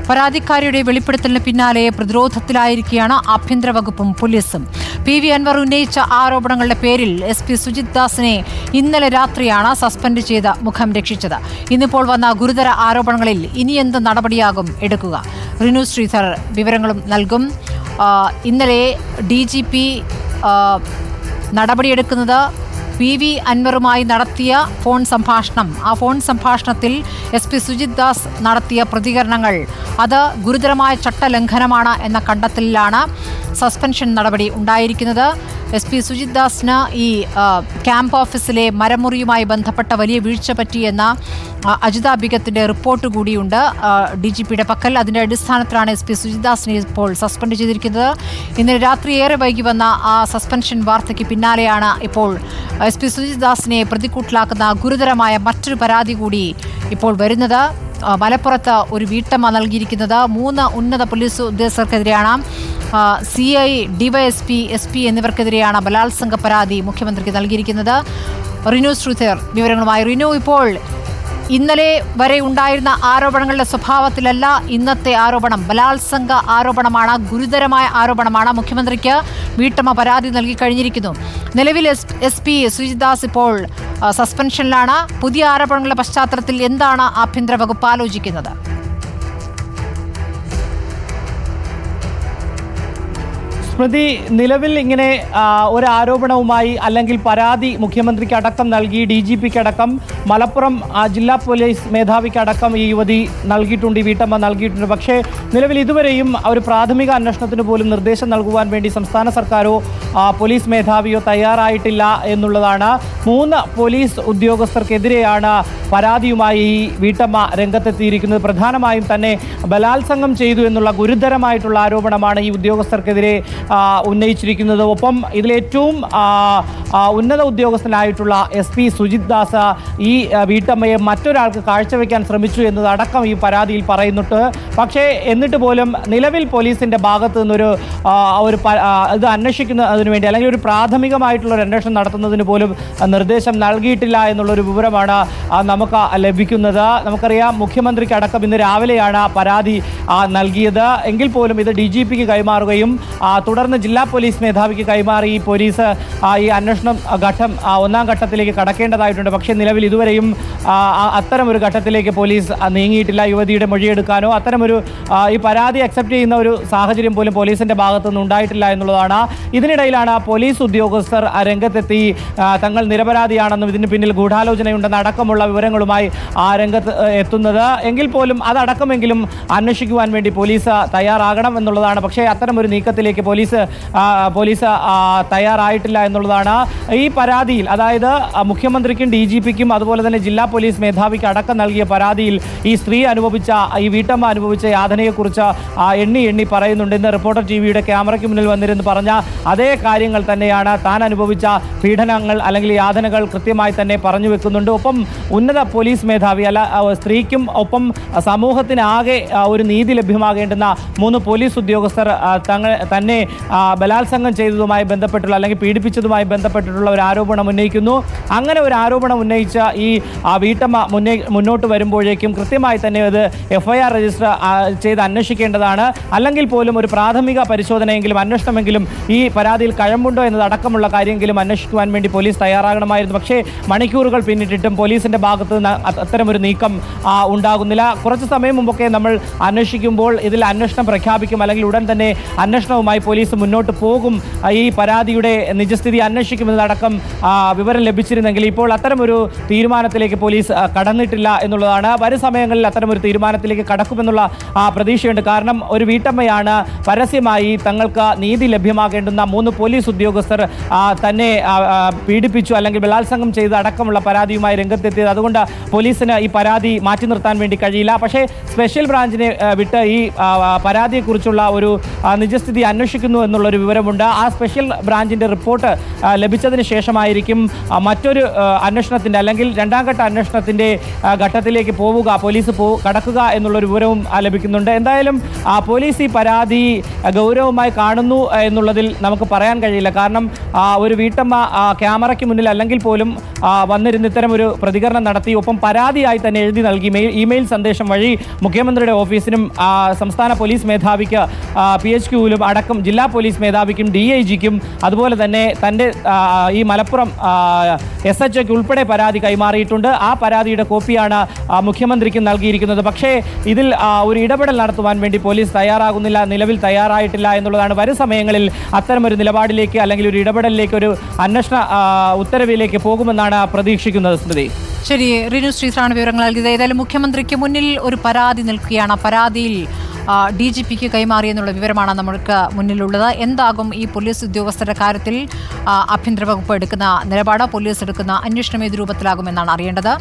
പരാതിക്കാരിയുടെ വെളിപ്പെടുത്തലിന് പിന്നാലെ പ്രതിരോധത്തിലായിരിക്കുകയാണ് ആഭ്യന്തര വകുപ്പും പോലീസും. PV അൻവർ ഉന്നയിച്ച ആരോപണങ്ങളുടെ പേരിൽ SP സുജിത് ദാസിനെ ഇന്നലെ രാത്രിയാണ് സസ്പെൻഡ് ചെയ്ത് മുഖം രക്ഷിച്ചത്. ഇന്നിപ്പോൾ വന്ന ഗുരുതര ആരോപണങ്ങളിൽ ഇനി എന്ത് നടപടിയാകും എടുക്കുക? റിനു ശ്രീധർ വിവരങ്ങളും നൽകും. ഇന്നലെ DGP നടപടിയെടുക്കുന്നത് PV അൻവറുമായി നടത്തിയ ഫോൺ സംഭാഷണം. ആ ഫോൺ സംഭാഷണത്തിൽ SP സുജിത് ദാസ് നടത്തിയ പ്രതികരണങ്ങൾ അത് ഗുരുതരമായ ചട്ടലംഘനമാണ് എന്ന കണ്ടെത്തലിലാണ് സസ്പെൻഷൻ നടപടി ഉണ്ടായിരിക്കുന്നത്. SP സുജിത് ദാസിന് ഈ ക്യാമ്പ് ഓഫീസിലെ മരമുറിയുമായി ബന്ധപ്പെട്ട വലിയ വീഴ്ച പറ്റിയെന്ന അജിത ബിഗത്തിന്റെ റിപ്പോർട്ട് കൂടിയുണ്ട് DGPയുടെ പക്കൽ. അതിന്റെ അടിസ്ഥാനത്തിലാണ് SP സുജിത് ദാസിനെ ഇപ്പോൾ സസ്പെൻഡ് ചെയ്തിരിക്കുന്നത്. ഇന്നലെ രാത്രി ഏറെ വൈകി വന്ന ആ സസ്പെൻഷൻ വാർത്തയ്ക്ക് പിന്നാലെയാണ് ഇപ്പോൾ SP സുജിത് ദാസിനെ പ്രതിക്കൂട്ടിലാക്കുന്ന ഗുരുതരമായ മറ്റൊരു പരാതി കൂടി ഇപ്പോൾ വരുന്നത്. മലപ്പുറത്ത് ഒരു വീട്ടമ്മ നൽകിയിരിക്കുന്നത് 3 ഉന്നത പോലീസ് ഉദ്യോഗസ്ഥർക്കെതിരെയാണ്. CI, DYSP, SP എന്നിവർക്കെതിരെയാണ് ബലാത്സംഗ പരാതി മുഖ്യമന്ത്രിക്ക് നൽകിയിരിക്കുന്നത്. റിനു ശ്രീധർ വിവരങ്ങളുമായി. റിനു, ഇപ്പോൾ ഇന്നലെ വരെ ഉണ്ടായിരുന്ന ആരോപണങ്ങളുടെ സ്വഭാവത്തിലല്ല ഇന്നത്തെ ആരോപണം. ബലാത്സംഗ ആരോപണമാണ്, ഗുരുതരമായ ആരോപണമാണ്. മുഖ്യമന്ത്രിക്ക് വീട്ടമ്മ പരാതി നൽകി കഴിഞ്ഞിരിക്കുന്നു. നിലവിൽ SP സുജിത് ദാസ് ഇപ്പോൾ സസ്പെൻഷനിലാണ്. പുതിയ ആരോപണങ്ങളുടെ പശ്ചാത്തലത്തിൽ എന്താണ് ആഭ്യന്തര വകുപ്പ് ആലോചിക്കുന്നത്? സ്മൃതി, നിലവിൽ ഇങ്ങനെ ഒരു ആരോപണവുമായി അല്ലെങ്കിൽ പരാതി മുഖ്യമന്ത്രിക്ക് അടക്കം നൽകി DGPക്ക് അടക്കം മലപ്പുറം ജില്ലാ പോലീസ് മേധാവിക്ക് അടക്കം ഈ യുവതി നൽകിയിട്ടുണ്ട്, ഈ വീട്ടമ്മ നൽകിയിട്ടുണ്ട്. പക്ഷേ നിലവിൽ ഇതുവരെയും ഒരു പ്രാഥമിക അന്വേഷണത്തിന് പോലും നിർദ്ദേശം നൽകുവാൻ വേണ്ടി സംസ്ഥാന സർക്കാരോ പോലീസ് മേധാവിയോ തയ്യാറായിട്ടില്ല എന്നുള്ളതാണ്. 3 പോലീസ് ഉദ്യോഗസ്ഥർക്കെതിരെയാണ് പരാതിയുമായി ഈ വീട്ടമ്മ രംഗത്തെത്തിയിരിക്കുന്നത്. പ്രധാനമായും തന്നെ ബലാത്സംഗം ചെയ്തു എന്നുള്ള ഗുരുതരമായിട്ടുള്ള ആരോപണമാണ് ഈ ഉദ്യോഗസ്ഥർക്കെതിരെ ഉന്നയിച്ചിരിക്കുന്നത്. ഒപ്പം ഇതിലേറ്റവും ഉന്നത ഉദ്യോഗസ്ഥനായിട്ടുള്ള SP സുജിത് ദാസ് ഈ വീട്ടമ്മയെ മറ്റൊരാൾക്ക് കാഴ്ചവെക്കാൻ ശ്രമിച്ചു എന്നതടക്കം ഈ പരാതിയിൽ പറയുന്നുണ്ട്. പക്ഷേ എന്നിട്ട് പോലും നിലവിൽ പോലീസിൻ്റെ ഭാഗത്തു നിന്നൊരു ഇത് അന്വേഷിക്കുന്നതിന് വേണ്ടി അല്ലെങ്കിൽ ഒരു പ്രാഥമികമായിട്ടുള്ള ഒരു അന്വേഷണം നടത്തുന്നതിന് പോലും നിർദ്ദേശം നൽകിയിട്ടില്ല എന്നുള്ളൊരു വിവരമാണ് നമുക്ക് ലഭിക്കുന്നത്. നമുക്കറിയാം, മുഖ്യമന്ത്രിക്ക് അടക്കം ഇന്ന് രാവിലെയാണ് പരാതി നൽകിയത്. എങ്കിൽ പോലും ഇത് DGPക്ക് കൈമാറുകയും തുടർന്ന് ജില്ലാ പോലീസ് മേധാവിക്ക് കൈമാറി ഈ പോലീസ് ഈ അന്വേഷണം ഘട്ടം 1ാം ഘട്ടത്തിലേക്ക് കടക്കേണ്ടതായിട്ടുണ്ട്. പക്ഷേ നിലവിൽ ഇതുവരെയും അത്തരമൊരു ഘട്ടത്തിലേക്ക് പോലീസ് നീങ്ങിയിട്ടില്ല. യുവതിയുടെ മൊഴിയെടുക്കാനോ അത്തരമൊരു ഈ പരാതി അക്സെപ്റ്റ് ചെയ്യുന്ന ഒരു സാഹചര്യം പോലും പോലീസിൻ്റെ ഭാഗത്തുനിന്ന് ഉണ്ടായിട്ടില്ല എന്നുള്ളതാണ്. ഇതിനിടയിലാണ് പോലീസ് ഉദ്യോഗസ്ഥർ രംഗത്തെത്തി തങ്ങൾ നിരപരാധിയാണെന്നും ഇതിന് പിന്നിൽ ഗൂഢാലോചനയുണ്ടെന്ന് അടക്കമുള്ള വിവരങ്ങളുമായി രംഗത്ത് എത്തുന്നത്. എങ്കിൽ പോലും അതടക്കമെങ്കിലും അന്വേഷിക്കുവാൻ വേണ്ടി പോലീസ് തയ്യാറാകണം എന്നുള്ളതാണ്. പക്ഷേ അത്തരമൊരു നീക്കത്തിലേക്ക് പോലീസ് തയ്യാറായിട്ടില്ല എന്നുള്ളതാണ്. ഈ പരാതിയിൽ, അതായത് മുഖ്യമന്ത്രിക്കും DGPക്കും അതുപോലെ തന്നെ ജില്ലാ പോലീസ് മേധാവിക്ക് അടക്കം നൽകിയ പരാതിയിൽ ഈ സ്ത്രീ ഈ വീട്ടമ്മ അനുഭവിച്ച യാതനയെക്കുറിച്ച് എണ്ണി പറയുന്നുണ്ട്. ഇന്ന് റിപ്പോർട്ടർ TVയുടെ ക്യാമറയ്ക്ക് മുന്നിൽ വന്നിരുന്ന് പറഞ്ഞ അതേ കാര്യങ്ങൾ തന്നെയാണ്. താൻ അനുഭവിച്ച പീഡനങ്ങൾ അല്ലെങ്കിൽ യാതനകൾ കൃത്യമായി തന്നെ പറഞ്ഞു വെക്കുന്നുണ്ട്. ഒപ്പം ഉന്നത പോലീസ് മേധാവി സ്ത്രീക്കും ഒപ്പം സമൂഹത്തിനാകെ ഒരു നീതി ലഭ്യമാകേണ്ടുന്ന 3 പോലീസ് ഉദ്യോഗസ്ഥർ തന്നെ ബലാത്സംഗം ചെയ്തതുമായി ബന്ധപ്പെട്ടുള്ള അല്ലെങ്കിൽ പീഡിപ്പിച്ചതുമായി ബന്ധപ്പെട്ടിട്ടുള്ള ഒരു ആരോപണം ഉന്നയിക്കുന്നു. അങ്ങനെ ഒരു ആരോപണം ഉന്നയിച്ച ഈ വീട്ടമ്മ മുന്നോട്ട് വരുമ്പോഴേക്കും കൃത്യമായി തന്നെ അത് FIR രജിസ്റ്റർ ചെയ്ത് അന്വേഷിക്കേണ്ടതാണ്. അല്ലെങ്കിൽ പോലും ഒരു പ്രാഥമിക പരിശോധനയെങ്കിലും അന്വേഷണമെങ്കിലും ഈ പരാതിയിൽ കഴമ്പുണ്ടോ എന്നതടക്കമുള്ള കാര്യമെങ്കിലും അന്വേഷിക്കുവാൻ വേണ്ടി പോലീസ് തയ്യാറാകണമായിരുന്നു. പക്ഷേ മണിക്കൂറുകൾ പിന്നിട്ടിട്ടും പോലീസിൻ്റെ ഭാഗത്ത് നിന്ന് അത്തരമൊരു നീക്കം ഉണ്ടാകുന്നില്ല. കുറച്ച് സമയം മുമ്പൊക്കെ നമ്മൾ അന്വേഷിക്കുമ്പോൾ ഇതിൽ അന്വേഷണം പ്രഖ്യാപിക്കും അല്ലെങ്കിൽ ഉടൻ തന്നെ അന്വേഷണവുമായി പോലീസ് മുന്നോട്ട് പോകും, ഈ പരാതിയുടെ നിജസ്ഥിതി അന്വേഷിക്കുമെന്നതടക്കം വിവരം ലഭിച്ചിരുന്നെങ്കിൽ ഇപ്പോൾ അത്തരമൊരു തീരുമാനത്തിലേക്ക് പോലീസ് കടന്നിട്ടില്ല എന്നുള്ളതാണ്. വരും സമയങ്ങളിൽ അത്തരമൊരു തീരുമാനത്തിലേക്ക് കടക്കുമെന്നുള്ള പ്രതീക്ഷയുണ്ട്. കാരണം ഒരു വീട്ടമ്മയാണ് പരസ്യമായി തങ്ങൾക്ക് നീതി ലഭ്യമാകേണ്ടുന്ന 3 പോലീസ് ഉദ്യോഗസ്ഥർ തന്നെ പീഡിപ്പിച്ചു അല്ലെങ്കിൽ ബലാത്സംഗം ചെയ്ത് അടക്കമുള്ള പരാതിയുമായി രംഗത്തെത്തിയത്. അതുകൊണ്ട് പോലീസിന് ഈ പരാതി മാറ്റി നിർത്താൻ വേണ്ടി കഴിയില്ല. പക്ഷേ സ്പെഷ്യൽ ബ്രാഞ്ചിനെ വിട്ട് ഈ പരാതിയെക്കുറിച്ചുള്ള ഒരു നിജസ്ഥിതി അന്വേഷിക്കുന്ന തുടരുന്നു എന്നുള്ളൊരു വിവരമുണ്ട്. ആ സ്പെഷ്യൽ ബ്രാഞ്ചിൻ്റെ റിപ്പോർട്ട് ലഭിച്ചതിന് ശേഷമായിരിക്കും മറ്റൊരു അന്വേഷണത്തിൻ്റെ അല്ലെങ്കിൽ രണ്ടാം ഘട്ട അന്വേഷണത്തിൻ്റെ ഘട്ടത്തിലേക്ക് പോലീസ് കടക്കുക എന്നുള്ളൊരു വിവരവും ലഭിക്കുന്നുണ്ട്. എന്തായാലും പോലീസ് ഈ പരാതി ഗൗരവമായി കാണുന്നു എന്നുള്ളതിൽ നമുക്ക് പറയാൻ കഴിയില്ല. കാരണം ഒരു വീട്ടമ്മ ക്യാമറയ്ക്ക് മുന്നിൽ അല്ലെങ്കിൽ പോലും വന്നിരുന്ന് ഇത്തരം ഒരു പ്രതികരണം നടത്തി, ഒപ്പം പരാതിയായി തന്നെ എഴുതി നൽകി ഇമെയിൽ സന്ദേശം വഴി മുഖ്യമന്ത്രിയുടെ ഓഫീസിനും സംസ്ഥാന പോലീസ് മേധാവിക്ക് PHQവിലും അടക്കം ജില്ലാ പോലീസ് മേധാവിക്കും DIGക്കും അതുപോലെ തന്നെ തൻ്റെ ഈ മലപ്പുറം SHOയ്ക്ക് ഉൾപ്പെടെ പരാതി കൈമാറിയിട്ടുണ്ട്. ആ പരാതിയുടെ കോപ്പിയാണ് മുഖ്യമന്ത്രിക്ക് നൽകിയിരിക്കുന്നത്. പക്ഷേ ഇതിൽ ഒരു ഇടപെടൽ നടത്തുവാൻ വേണ്ടി പോലീസ് തയ്യാറാകുന്നില്ല, നിലവിൽ തയ്യാറായിട്ടില്ല എന്നുള്ളതാണ്. വരും സമയങ്ങളിൽ അത്തരമൊരു നിലപാടിലേക്ക് അല്ലെങ്കിൽ ഒരു ഇടപെടലിലേക്ക്, ഒരു അന്വേഷണ ഉത്തരവിലേക്ക് പോകുമെന്നാണ് പ്രതീക്ഷിക്കുന്നത്. സ്മൃതി. ശരി, റിനു ശ്രീധറാണ് വിവരങ്ങൾ നൽകിയത്. ഏതായാലും മുഖ്യമന്ത്രിക്ക് മുന്നിൽ ഒരു പരാതി നിൽക്കുകയാണ്. പരാതിയിൽ DGPക്ക് കൈമാറിയെന്നുള്ള വിവരമാണ് നമ്മൾക്ക് മുന്നിലുള്ളത്. എന്താകും ഈ പോലീസ് ഉദ്യോഗസ്ഥരുടെ കാര്യത്തിൽ ആഭ്യന്തര വകുപ്പ് എടുക്കുന്ന നിലപാട്, പോലീസ് എടുക്കുന്ന അന്വേഷണം ഏത് രൂപത്തിലാകുമെന്നാണ് അറിയേണ്ടത്.